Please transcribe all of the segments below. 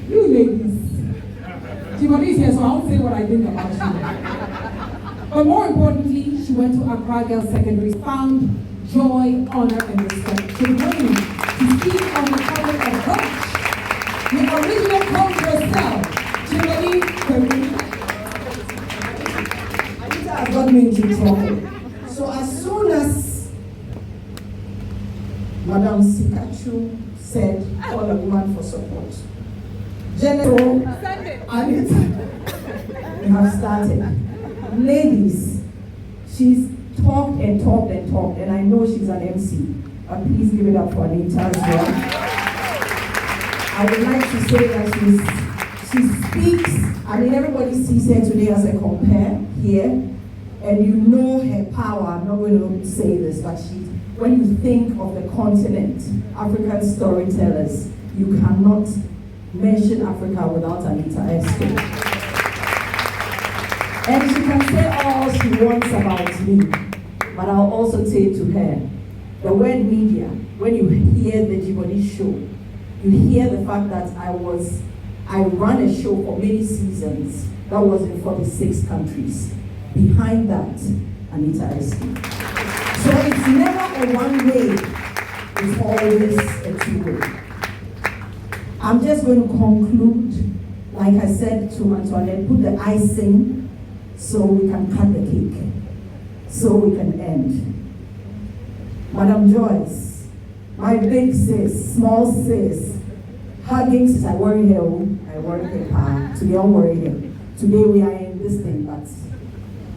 You ladies. Jibodi is here, so I won't say what I think about you. But more importantly, she went to Accra Girls Secondary, found joy, honor, and respect. She came to speak on the topic of coach, the original coach herself, Jibodi. Anita has got me into trouble. So as soon as Madam Sikachu said, call a woman for support, General Anita, we have started. Ladies, she's talked and talked and talked, and I know she's an MC, but please give it up for Anita as well. I would like to say that she speaks, I mean, everybody sees her today as a compare here, and you know her power. I'm not going to say this, but when you think of the continent, African storytellers, you cannot mention Africa without Anita Aide. And she can say all she wants about me, but I'll also say to her, the word media, when you hear the Jibodi show, you hear the fact that I ran a show for many seasons that was in 46 countries. Behind that, Anita Aide. So it's never a one-way, it's always a two-way. I'm just going to conclude, like I said to Antoinette, put the icing so we can cut the cake, so we can end. Madam Joyce, my big sis, small sis, hugging sis, I worry here, today I'll worry here. Today we are in this thing, but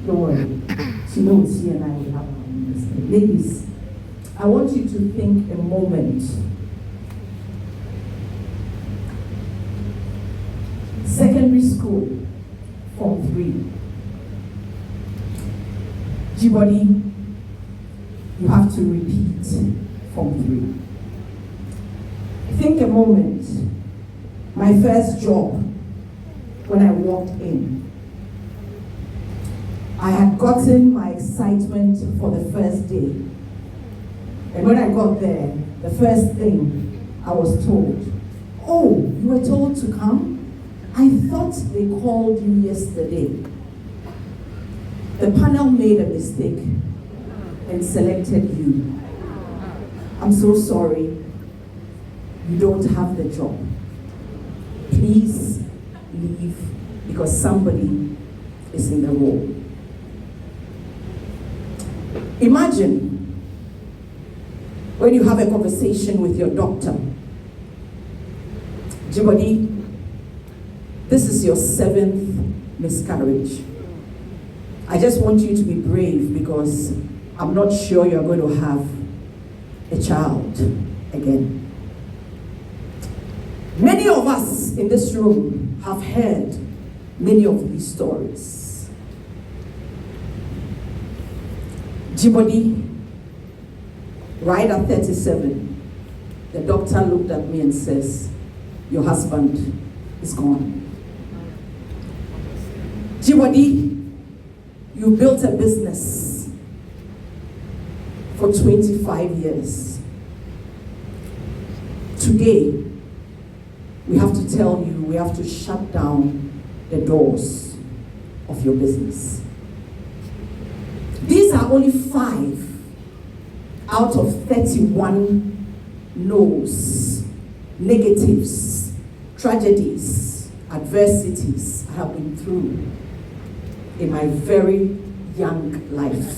don't worry. She knows she and I will have this thing. Ladies, I want you to think a moment. Secondary school, Form 3. Jibodi, you have to repeat Form 3. Think a moment. My first job, when I walked in, I had gotten my excitement for the first day. And when I got there, the first thing I was told, oh, you were told to come? I thought they called you yesterday. The panel made a mistake and selected you. I'm so sorry. You don't have the job. Please leave because somebody is in the role. Imagine when you have a conversation with your doctor. Jibodi, this is your 7th miscarriage. I just want you to be brave because I'm not sure you're going to have a child again. Many of us in this room have heard many of these stories. Jibodi, right at 37, the doctor looked at me and says, your husband is gone. Jibodi, you built a business for 25 years. Today, we have to tell you, we have to shut down the doors of your business. These are only 5 out of 31 no's, negatives, tragedies, adversities I have been through in my very young life.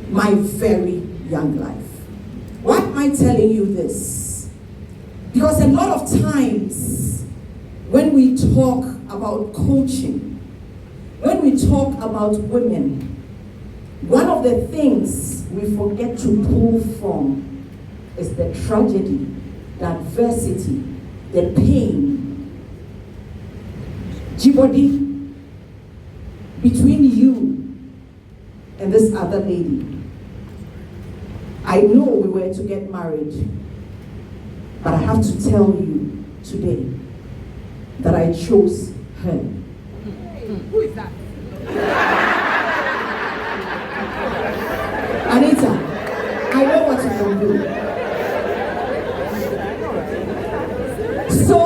My very young life. Why am I telling you this? Because a lot of times when we talk about coaching, when we talk about women, one of the things we forget to pull from is the tragedy, the adversity, the pain. Jibodi, between you and this other lady, I know we were to get married, but I have to tell you today that I chose her. Who is that? Anita, I know what you can do. So,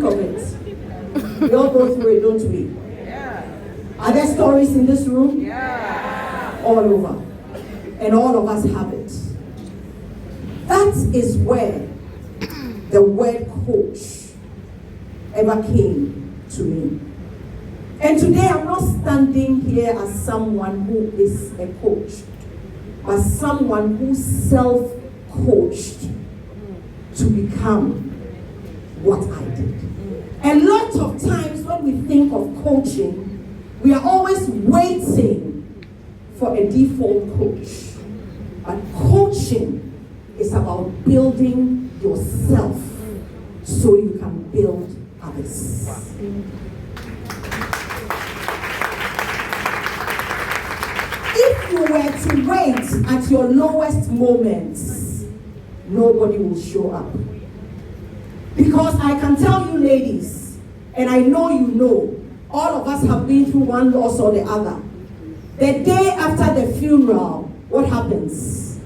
of it. We all go through it, don't we? Yeah. Are there stories in this room? Yeah. All over. And all of us have it. That is where the word coach ever came to me. And today I'm not standing here as someone who is a coach, but someone who self-coached to become what I did. And lots of times when we think of coaching, we are always waiting for a default coach. But coaching is about building yourself so you can build others. If you were to wait at your lowest moments, nobody will show up. Because I can tell you ladies, and I know you know, all of us have been through one loss or the other. The day after the funeral, what happens?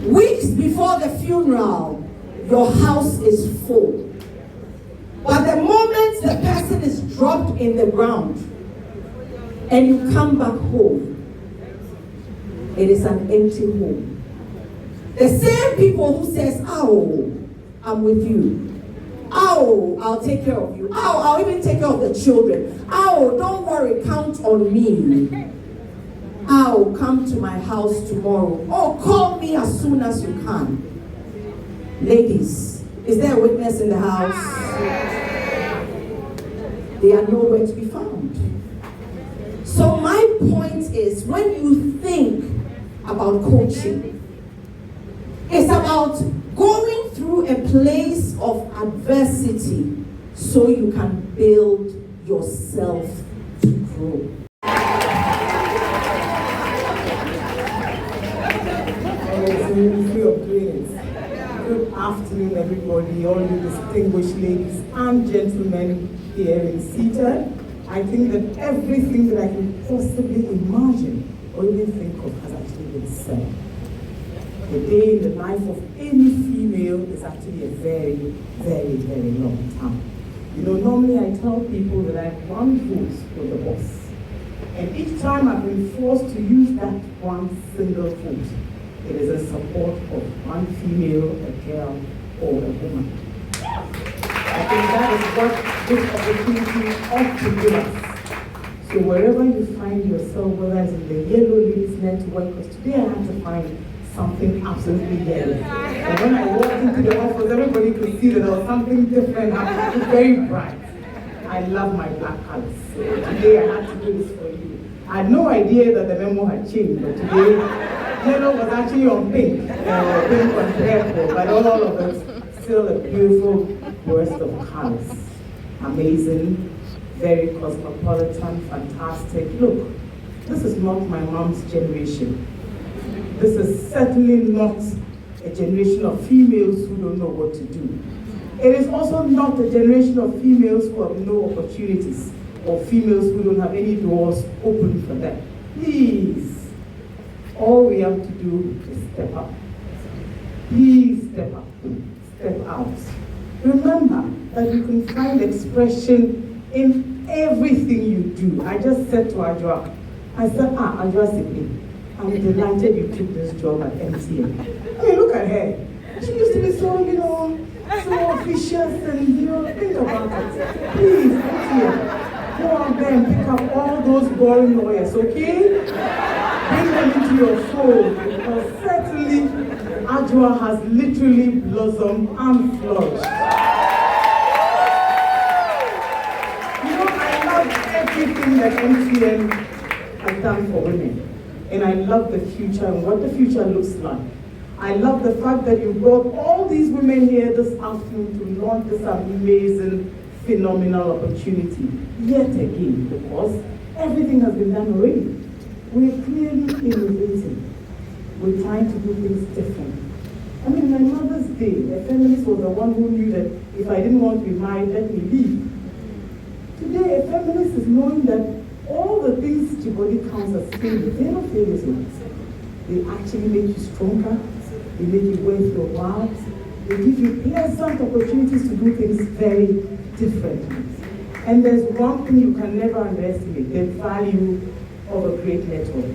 Weeks before the funeral, your house is full. But the moment the person is dropped in the ground and you come back home, it is an empty home. The same people who says, "Oh, I'm with you. Oh, I'll take care of you. Oh, I'll even take care of the children. Oh, don't worry, count on me. Oh, come to my house tomorrow. Oh, call me as soon as you can." Ladies, is there a witness in the house? They are nowhere to be found. So my point is, when you think about coaching, it's about going through a place of adversity so you can build yourself to grow. Good afternoon, everybody, all you distinguished ladies and gentlemen here in seated. I think that everything that I can possibly imagine or even think of has actually been said. A day in the life of any female is actually a very, very, very long time. You know, normally I tell people that I have one vote for the boss. And each time I've been forced to use that one single vote, it is in support of one female, a girl, or a woman. I think that is what this opportunity ought to give us. So wherever you find yourself, whether it's in the Yellow Ladies Network, because today I had to find something absolutely yellow. And when I walked into the office, everybody could see that there was something different happening, very bright. I love my black colors. So today I had to do this for you. I had no idea that the memo had changed, but today yellow was actually on pink, pink on purple, but all of it still a beautiful burst of colors. Amazing, very cosmopolitan, fantastic. Look, this is not my mom's generation. This is certainly not a generation of females who don't know what to do. It is also not a generation of females who have no opportunities or females who don't have any doors open for them. Please, all we have to do is step up. Please step up, step out. Remember that you can find expression in everything you do. I just said to Ajwa, I said, Ajwa Sipi, I'm delighted you took this job at MTN. I mean, look at her. She used to be so, so officious and, think about it. Please, MTN, go out there and pick up all those boring lawyers, okay? Bring them into your fold, because certainly Ajwa has literally blossomed and flourished. I love everything that MTN has done for women. And I love the future and what the future looks like. I love the fact that you brought all these women here this afternoon to launch this amazing, phenomenal opportunity. Yet again, because everything has been done already. We're clearly innovating. We're trying to do things different. I mean, my mother's day, a feminist was the one who knew that if I didn't want to be married, let me leave. Today, a feminist is knowing that all the things Chibodi counts as failures, they're not failures. They actually make you stronger. They make you worth your while. They give you pleasant opportunities to do things very differently. And there's one thing you can never underestimate, the value of a great network.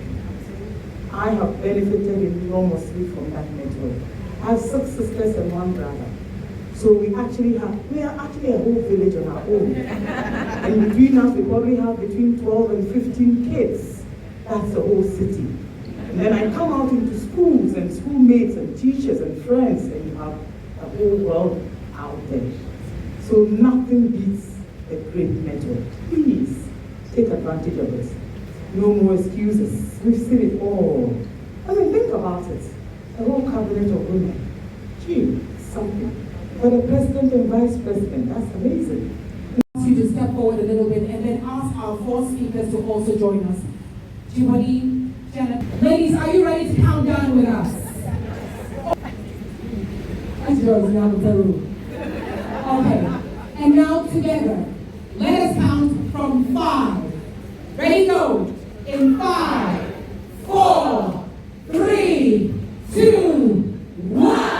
I have benefited enormously from that network. I have 6 sisters and 1 brother. So we are actually a whole village on our own. And between us, we probably have between 12 and 15 kids. That's the whole city. And then I come out into schools and schoolmates and teachers and friends, and you have a whole world out there. So nothing beats a great network. Please take advantage of it. No more excuses. We've seen it all. I mean, think about it. A whole cabinet of women. Gee, something. For the president and vice president, that's amazing. I ask you to step forward a little bit and then ask our 4 speakers to also join us. Jibali, Janet. Ladies, are you ready to count down with us? That's yours now, Peru. Okay. And now together, let us count from 5. Ready, go. In 5, 4, 3, 2, 1.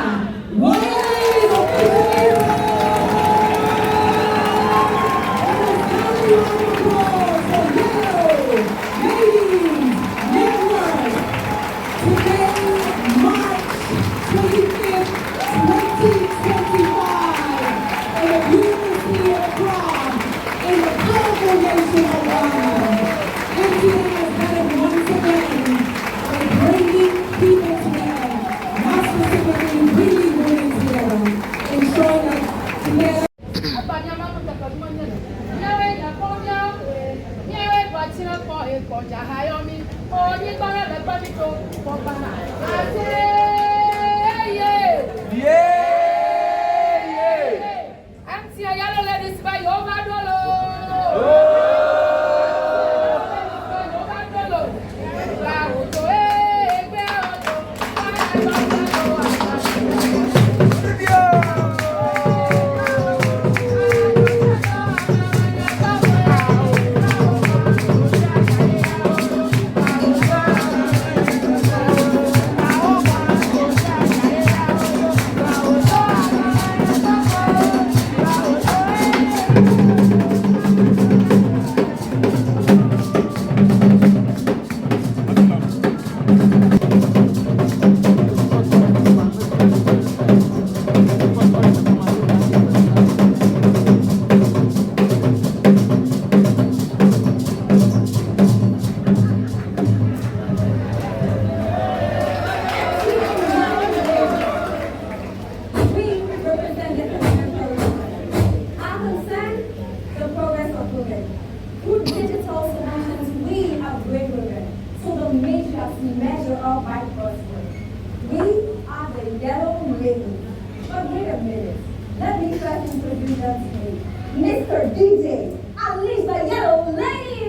Mr. DJ, unleash the yellow lady!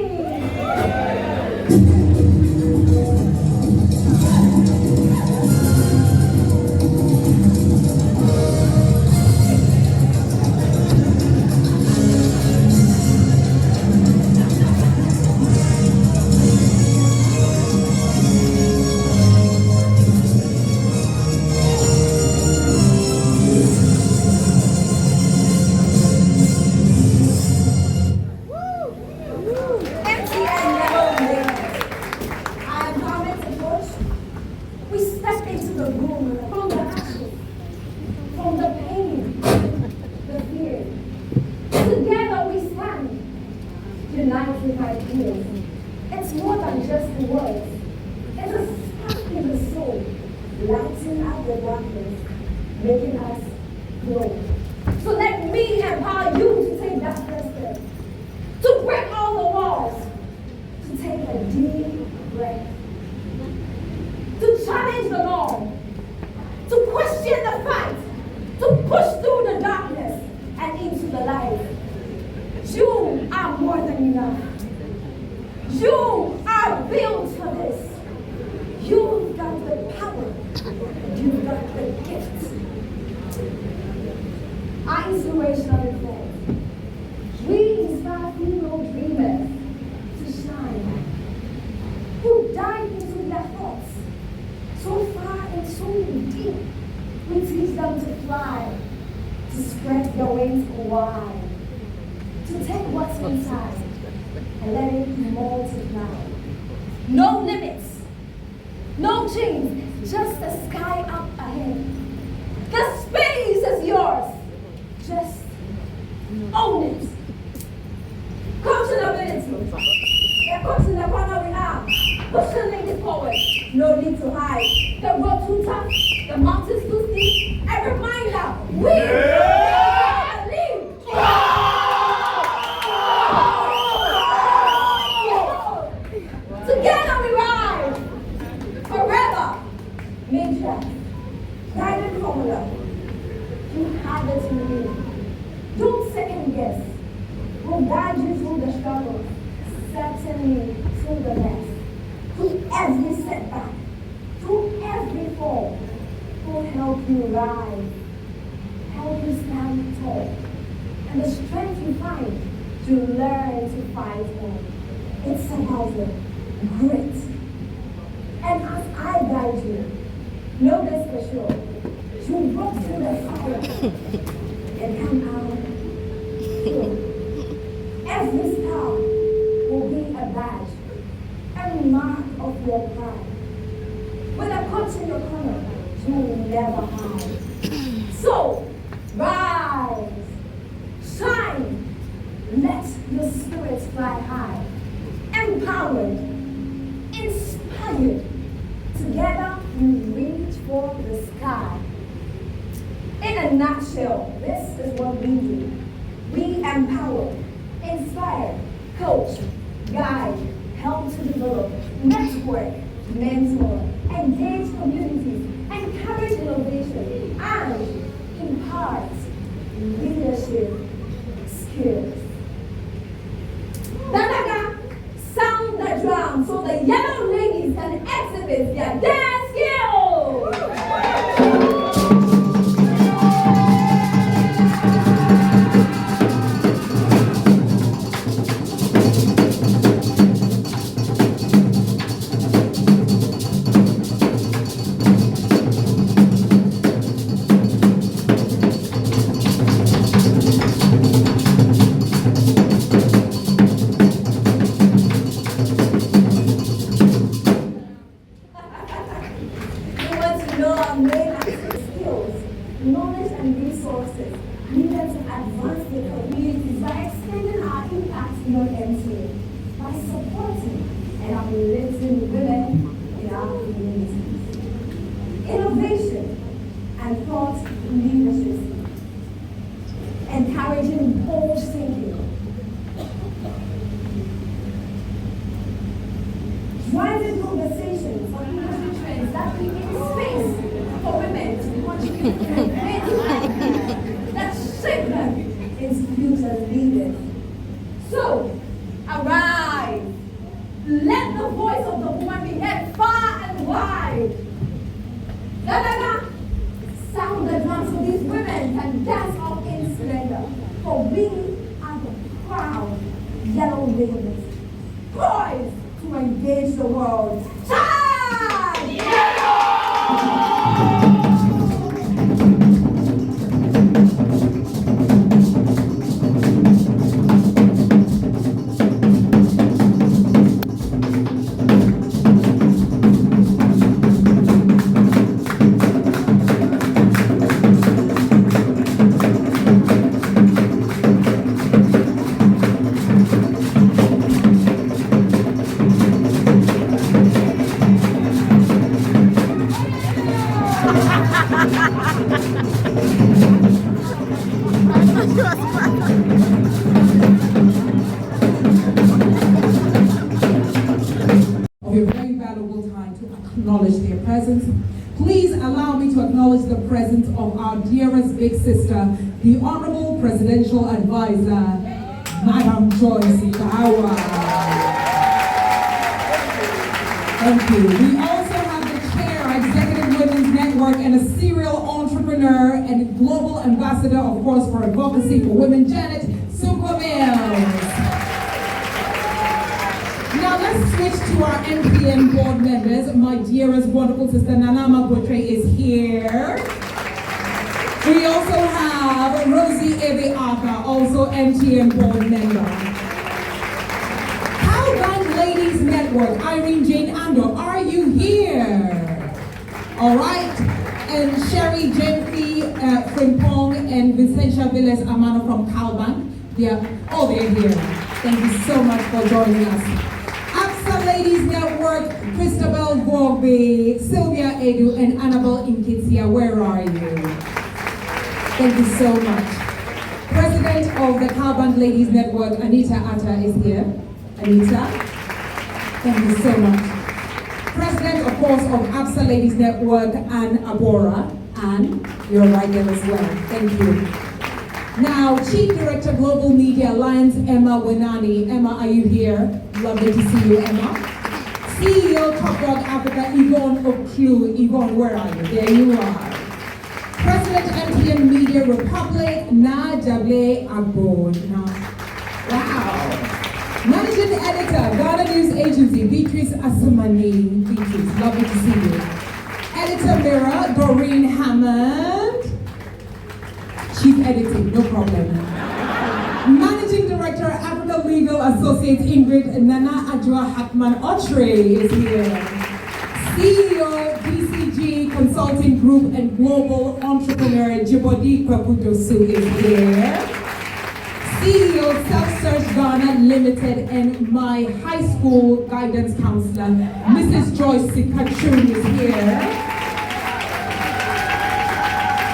It's more than just the words. It's a spark in the soul, lighting up the darkness, making us grow. So let me empower you to take that first step, to break all the walls, to take a deep breath, to challenge the norm, to question the fight, to push through the darkness and into the light. You are more than enough. You are built for this. You've got the power. You've got the gift. Our inspirational effect. We inspire female dreamers to shine, who dive into their thoughts so far and so deep. We teach them to fly. to spread your wings wide, to take what's inside and let it multiply. No limits, no chains, just the sky up ahead. The space is yours. Just own it. Come to the ability. Get caught in the corner we are. Pushing it forward. No need to hide. The road too tough. The mountains too steep. A reminder. We believe. Together we rise. Forever. Major. Guided formula. You have it in you. Don't second guess. We'll guide you through the struggle, certainly through the mess, through every setback, through every fall. We'll help you rise, help you stand tall, and the strength you find to learn to fight on. It's about the grit. And as I guide you, know this for sure. You walk through the fire and come out pure. Every star will be a badge, a mark of your pride. With a coach in your corner, you will never hide. So, rise, shine, let your spirit fly high. Empowered, inspired, together we reach for the sky. In a nutshell, this is what we do. We empower, inspire, coach, guide, help to develop, network, mentor, engage communities, encourage innovation, and impart leadership skills. Dadaga, sound the drum so the yellow ladies can exhibit their dance skills. Knowledge and resources needed to advance the communities by extending our impact beyond MTN, by supporting and uplifting women in our communities. Innovation and thought leadership, encouraging bold thinking, driving conversations on industry trends that create space for women to contribute that shape them into future leaders. So, arise. Let the voice of the woman be heard far and wide. Sound the drums so these women can dance up in splendor. For we are the proud yellow ladies, poised to engage the world. Shine! Yellow! Of your very valuable time to acknowledge their presence. Please allow me to acknowledge the presence of our dearest big sister, the Honorable Presidential Advisor, Madam Joyce Ikawa. Thank you. We also have the Chair, Executive Women's Network, and a serial entrepreneur and global ambassador, of course, for advocacy for women, Janet Mills. Now let's switch to our MTN board members. My dearest, wonderful sister Nanama Botre is here. We also have have Rosie Aide, also MTN board member. Calbank Ladies Network, Irene Jane Ando, are you here? All right. And Sherry Jenfi Frimpong and Vincentia Villas Amano from Calbank. They're here. Thank you so much for joining us. AXA Ladies Network, Christabel Vorbe, Sylvia Edu, and Annabelle Inkitsia, where are you? Thank you so much. President of the Calbank Ladies Network, Anita Atta, is here. Anita, thank you so much. President, of course, of AXA Ladies Network, Anne Abora. Anne, you're right there as well. Thank you. Now, Chief Director, Global Media Alliance, Emma Wenani. Emma, are you here? Lovely to see you, Emma. CEO, Top Dog Africa, Yvonne Oklu. Yvonne, where are you? There you are. President, MTN Media Republic, Najable Agbon. Wow. Managing Editor, Ghana News Agency, Beatrice Asumani. Beatrice, lovely to see you. Editor Mirror, Doreen Hammond. Chief Editing, no problem. Managing Director, Africa Legal Associates, Ingrid Nana Adjoa Hatman Otre is here. CEO, BCG Consulting Group and Global Entrepreneur, Jibodi Kwakudosu is here. CEO, Self-Search Ghana Limited, and my high school guidance counselor, Mrs. Joyce Sikachun is here.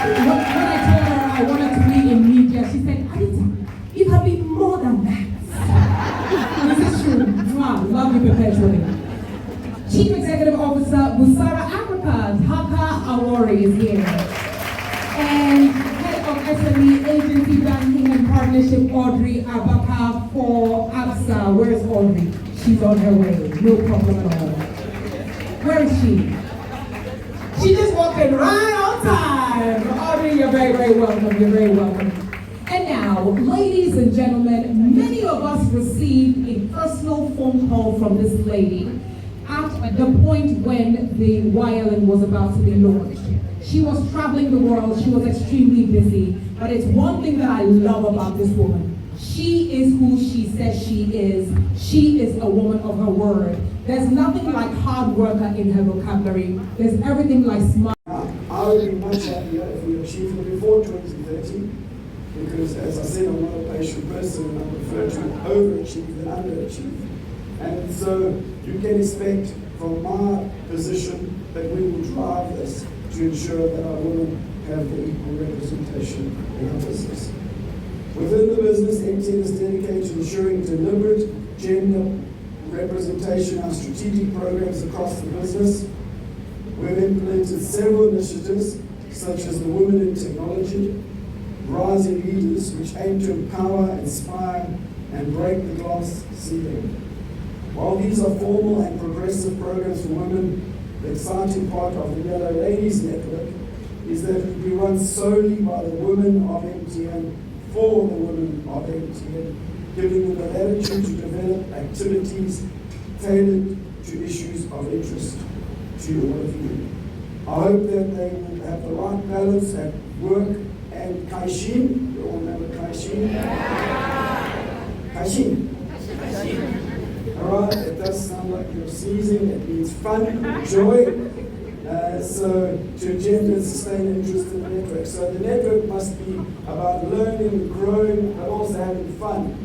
When I told her I wanted to be in media, she said, Anita, you can be more than that. This is true. Wow, love you perpetually. Chief Executive Officer, Busara Africa, Haka Awori is here. And Head of SME Agency Banking and Partnership, Audrey Abaka for ABSA. Where's Audrey? She's on her way. No problem at all. Where is she? She just walked in right on time. Audrey, you're very, very welcome. You're very welcome. And now, ladies and gentlemen, many of us received a personal phone call from this lady at the point when the YLN was about to be launched. She was traveling the world. She was extremely busy. But it's one thing that I love about this woman. She is who she says she is. She is a woman of her word. There's nothing like hard worker in her vocabulary. There's everything like smart. I would be much happier if we achieved it before 2030, because as I said, I'm not a patient person, and I prefer to overachieve than underachieve. And so you can expect from my position that we will drive this to ensure that our women have the equal representation in our business. Within the business, MTN is dedicated to ensuring deliberate gender representation in our strategic programs across the business. We've implemented several initiatives, such as the Women in Technology, Rising Leaders, which aim to empower, inspire, and break the glass ceiling. While these are formal and progressive programs for women, the exciting part of the Yellow Ladies Network is that it will be run solely by the women of MTN for the women of MTN, giving them the latitude to develop activities tailored to issues of interest to all of you. I hope that they will have the right balance at work and Kaishin. You all remember Kaishin? Kaishin. Alright, it does sound like you're sneezing. It means fun, joy. So to engender and sustain interest in the network. So the network must be about learning, growing, but also having fun.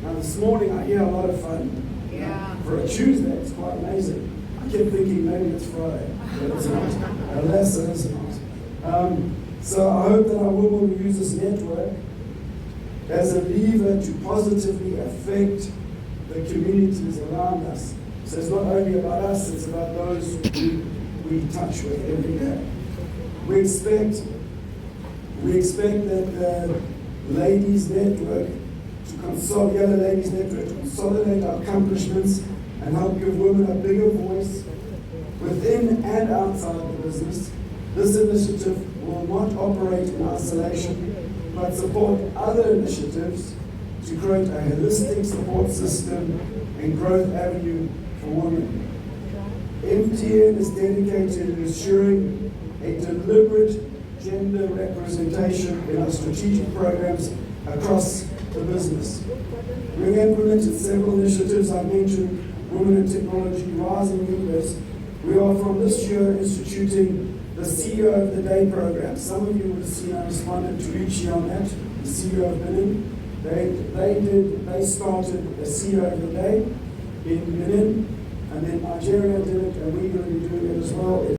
Now this morning I hear a lot of fun. Yeah. For a Tuesday, it's quite amazing. I kept thinking maybe it's Friday, but it's not. Alas, it is not. So I hope that our women will use this network as a lever to positively affect the communities around us. So it's not only about us, it's about those who we touch with every day. We expect that the Ladies Network Yellow Ladies Network to consolidate our accomplishments and help give women a bigger voice within and outside the business. This initiative will not operate in isolation, but support other initiatives to create a holistic support system and growth avenue for women. MTN is dedicated to ensuring a deliberate gender representation in our strategic programs across the business. We've implemented several initiatives. I mentioned Women in Technology, Rising Leaders. We are from this year instituting the CEO of the Day program. Some of you would have seen I responded to Richie on that, the CEO of Benin. They started a CEO of the Day in Benin, and then Nigeria did it, and we're going to be doing it as well.